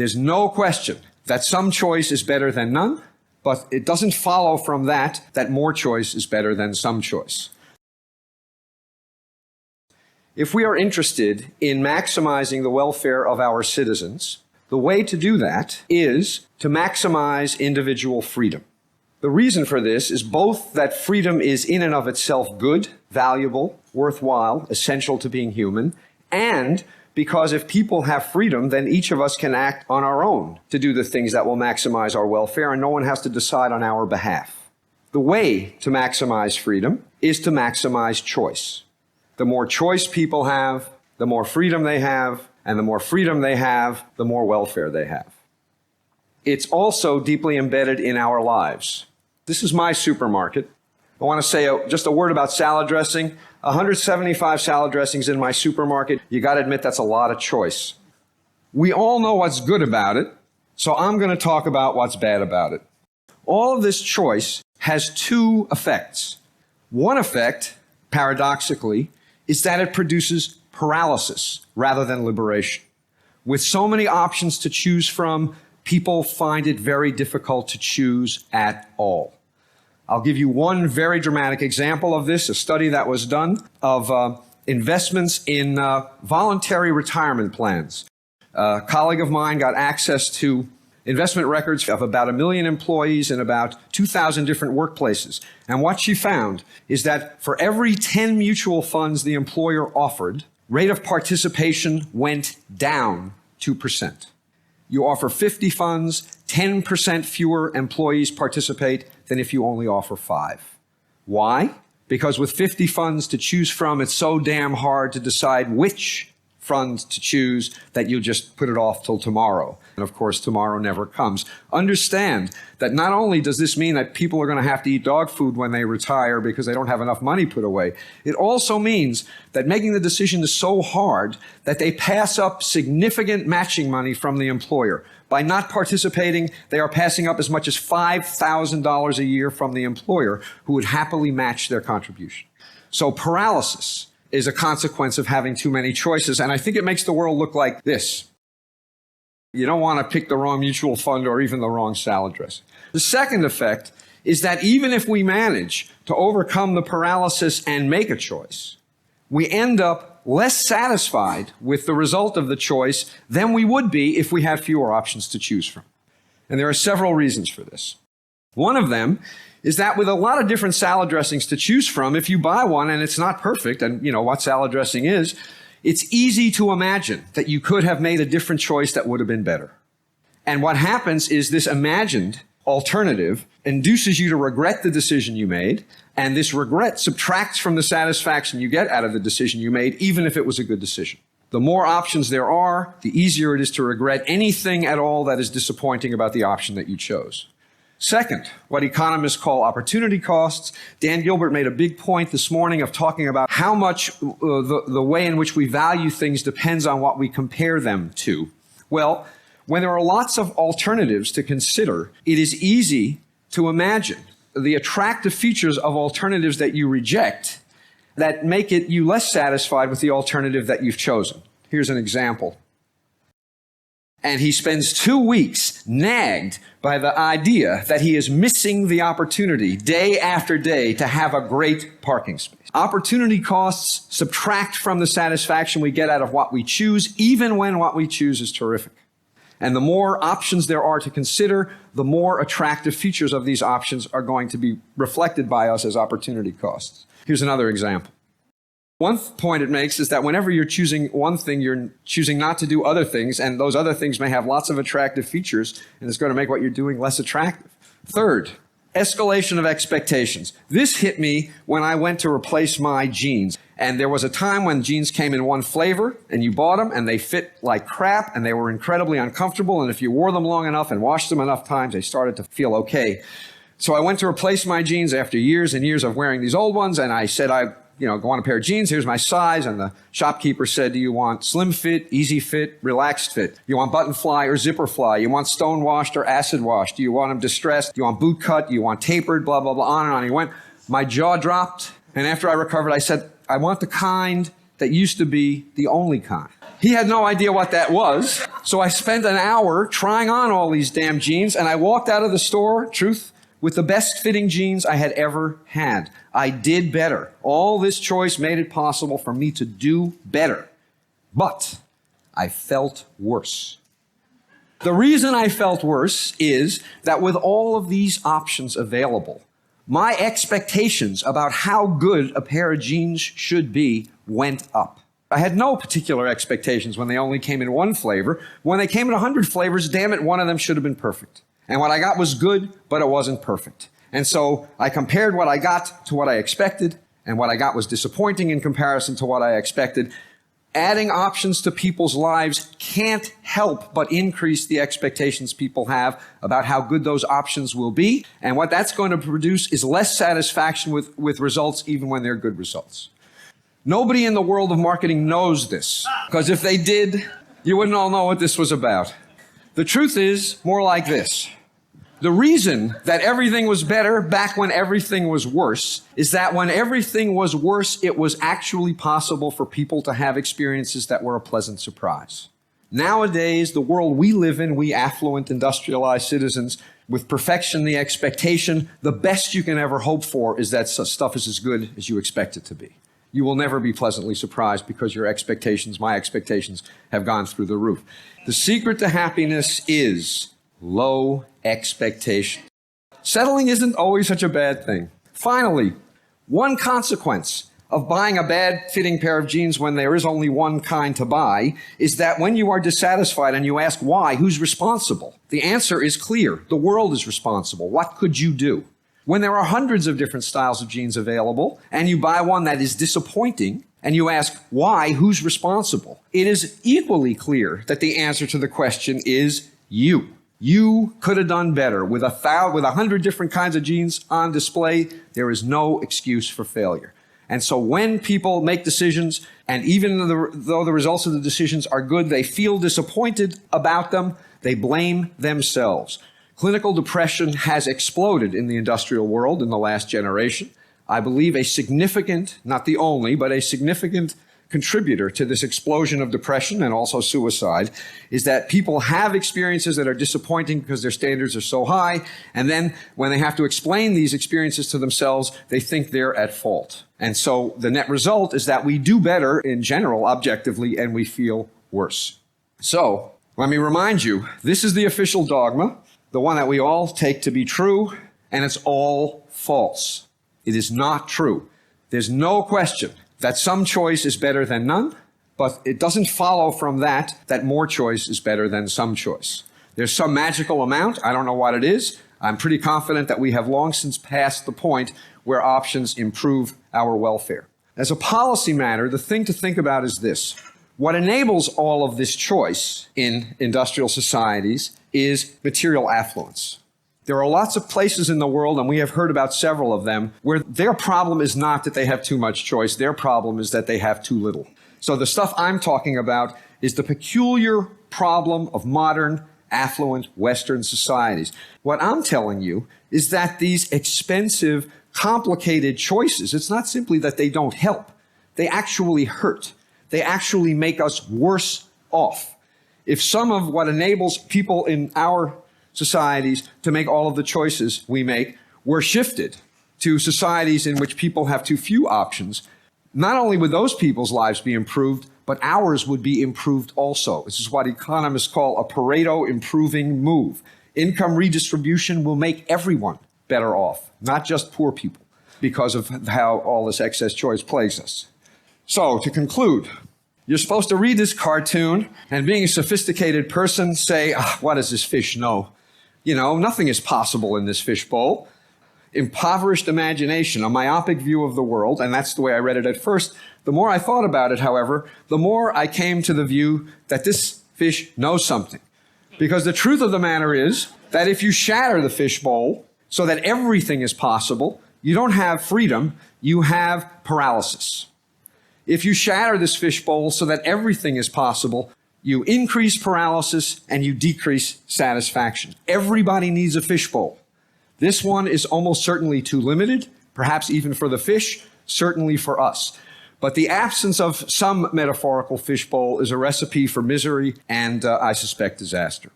There's no question that some choice is better than none, but it doesn't follow from that that more choice is better than some choice. If we are interested in maximizing the welfare of our citizens, the way to do that is to maximize individual freedom. The reason for this is both that freedom is in and of itself good, valuable, worthwhile, essential to being human, and because if people have freedom, then each of us can act on our own to do the things that will maximize our welfare, and no one has to decide on our behalf. The way to maximize freedom is to maximize choice. The more choice people have, the more freedom they have, and the more freedom they have, the more welfare they have. It's also deeply embedded in our lives. This is my supermarket. I want to say just a word about salad dressing. 175 salad dressings in my supermarket. You got to admit that's a lot of choice. We all know what's good about it, so I'm going to talk about what's bad about it. All of this choice has two effects. One effect, paradoxically, is that it produces paralysis rather than liberation. With so many options to choose from, people find it very difficult to choose at all. I'll give you one very dramatic example of this, a study that was done of investments in voluntary retirement plans. A colleague of mine got access to investment records of about 1 million employees in about 2,000 different workplaces. And what she found is that for every 10 mutual funds the employer offered, rate of participation went down 2%. You offer 50 funds, 10% fewer employees participate than if you only offer 5. Why? Because with 50 funds to choose from, it's so damn hard to decide which fund to choose that you just put it off till tomorrow. And of course, tomorrow never comes. Understand that not only does this mean that people are going to have to eat dog food when they retire because they don't have enough money put away, it also means that making the decision is so hard that they pass up significant matching money from the employer. By not participating, they are passing up as much as $5,000 a year from the employer who would happily match their contribution. So paralysis is a consequence of having too many choices, and I think it makes the world look like this. You don't want to pick the wrong mutual fund or even the wrong salad dressing. The second effect is that even if we manage to overcome the paralysis and make a choice, we end up less satisfied with the result of the choice than we would be if we had fewer options to choose from. And there are several reasons for this. One of them is that with a lot of different salad dressings to choose from, if you buy one and it's not perfect, and you know what salad dressing is, it's easy to imagine that you could have made a different choice that would have been better. And what happens is this imagined alternative induces you to regret the decision you made, and this regret subtracts from the satisfaction you get out of the decision you made, even if it was a good decision. The more options there are, the easier it is to regret anything at all that is disappointing about the option that you chose. Second, what economists call opportunity costs. Dan Gilbert made a big point this morning of talking about how much the way in which we value things depends on what we compare them to. Well, when there are lots of alternatives to consider, it is easy to imagine the attractive features of alternatives that you reject that make you less satisfied with the alternative that you've chosen. Here's an example. And he spends 2 weeks nagged by the idea that he is missing the opportunity day after day to have a great parking space. Opportunity costs subtract from the satisfaction we get out of what we choose, even when what we choose is terrific. And the more options there are to consider, the more attractive features of these options are going to be reflected by us as opportunity costs. Here's another example. One point it makes is that whenever you're choosing one thing, you're choosing not to do other things, and those other things may have lots of attractive features, and it's going to make what you're doing less attractive. Third, escalation of expectations. This hit me when I went to replace my jeans. And there was a time when jeans came in one flavor, and you bought them, and they fit like crap, and they were incredibly uncomfortable, and if you wore them long enough and washed them enough times, they started to feel okay. So I went to replace my jeans after years and years of wearing these old ones, and I said, I want a pair of jeans, here's my size. And the shopkeeper said, do you want slim fit, easy fit, relaxed fit? You want button fly or zipper fly? You want stone washed or acid washed? Do you want them distressed? Do you want boot cut? Do you want tapered? Blah, blah, blah, on and on. He went, my jaw dropped. And after I recovered, I said, I want the kind that used to be the only kind. He had no idea what that was. So I spent an hour trying on all these damn jeans, and I walked out of the store, truth, with the best fitting jeans I had ever had. I did better. All this choice made it possible for me to do better. But I felt worse. The reason I felt worse is that with all of these options available, my expectations about how good a pair of jeans should be went up. I had no particular expectations when they only came in one flavor. When they came in 100 flavors, damn it, one of them should have been perfect. And what I got was good, but it wasn't perfect. And so I compared what I got to what I expected, and what I got was disappointing in comparison to what I expected. Adding options to people's lives can't help but increase the expectations people have about how good those options will be. And what that's going to produce is less satisfaction with results, even when they're good results. Nobody in the world of marketing knows this, because if they did, you wouldn't all know what this was about. The truth is more like this. The reason that everything was better back when everything was worse is that when everything was worse, it was actually possible for people to have experiences that were a pleasant surprise. Nowadays, the world we live in, we affluent, industrialized citizens, with perfection, the expectation, the best you can ever hope for is that stuff is as good as you expect it to be. You will never be pleasantly surprised because your expectations, my expectations, have gone through the roof. The secret to happiness is low expectations. Settling isn't always such a bad thing. Finally, one consequence of buying a bad-fitting pair of jeans when there is only one kind to buy is that when you are dissatisfied and you ask why, who's responsible? The answer is clear. The world is responsible. What could you do? When there are hundreds of different styles of jeans available, and you buy one that is disappointing, and you ask why, who's responsible? It is equally clear that the answer to the question is you. You could have done better. With 100 different kinds of jeans on display, there is no excuse for failure. And so when people make decisions, and even though the results of the decisions are good, they feel disappointed about them, they blame themselves. Clinical depression has exploded in the industrial world in the last generation. I believe a significant, not the only, but a significant contributor to this explosion of depression and also suicide is that people have experiences that are disappointing because their standards are so high, and then when they have to explain these experiences to themselves, they think they're at fault. And so the net result is that we do better in general, objectively, and we feel worse. So let me remind you, this is the official dogma, the one that we all take to be true, and it's all false. It is not true. There's no question that some choice is better than none, but it doesn't follow from that more choice is better than some choice. There's some magical amount, I don't know what it is. I'm pretty confident that we have long since passed the point where options improve our welfare. As a policy matter, the thing to think about is this. What enables all of this choice in industrial societies is material affluence. There are lots of places in the world, and we have heard about several of them, where their problem is not that they have too much choice. Their problem is that they have too little. So the stuff I'm talking about is the peculiar problem of modern, affluent Western societies. What I'm telling you is that these expensive, complicated choices, it's not simply that they don't help. They actually hurt. They actually make us worse off. If some of what enables people in our societies to make all of the choices we make were shifted to societies in which people have too few options, not only would those people's lives be improved, but ours would be improved also. This is what economists call a Pareto improving move. Income redistribution will make everyone better off, not just poor people, because of how all this excess choice plagues us. So, to conclude, you're supposed to read this cartoon and, being a sophisticated person, say, what does this fish know? You know, nothing is possible in this fishbowl. Impoverished imagination, a myopic view of the world, and that's the way I read it at first. The more I thought about it, however, the more I came to the view that this fish knows something. Because the truth of the matter is that if you shatter the fishbowl so that everything is possible, you don't have freedom, you have paralysis. If you shatter this fishbowl so that everything is possible, you increase paralysis and you decrease satisfaction. Everybody needs a fishbowl. This one is almost certainly too limited, perhaps even for the fish, certainly for us. But the absence of some metaphorical fishbowl is a recipe for misery and, I suspect, disaster.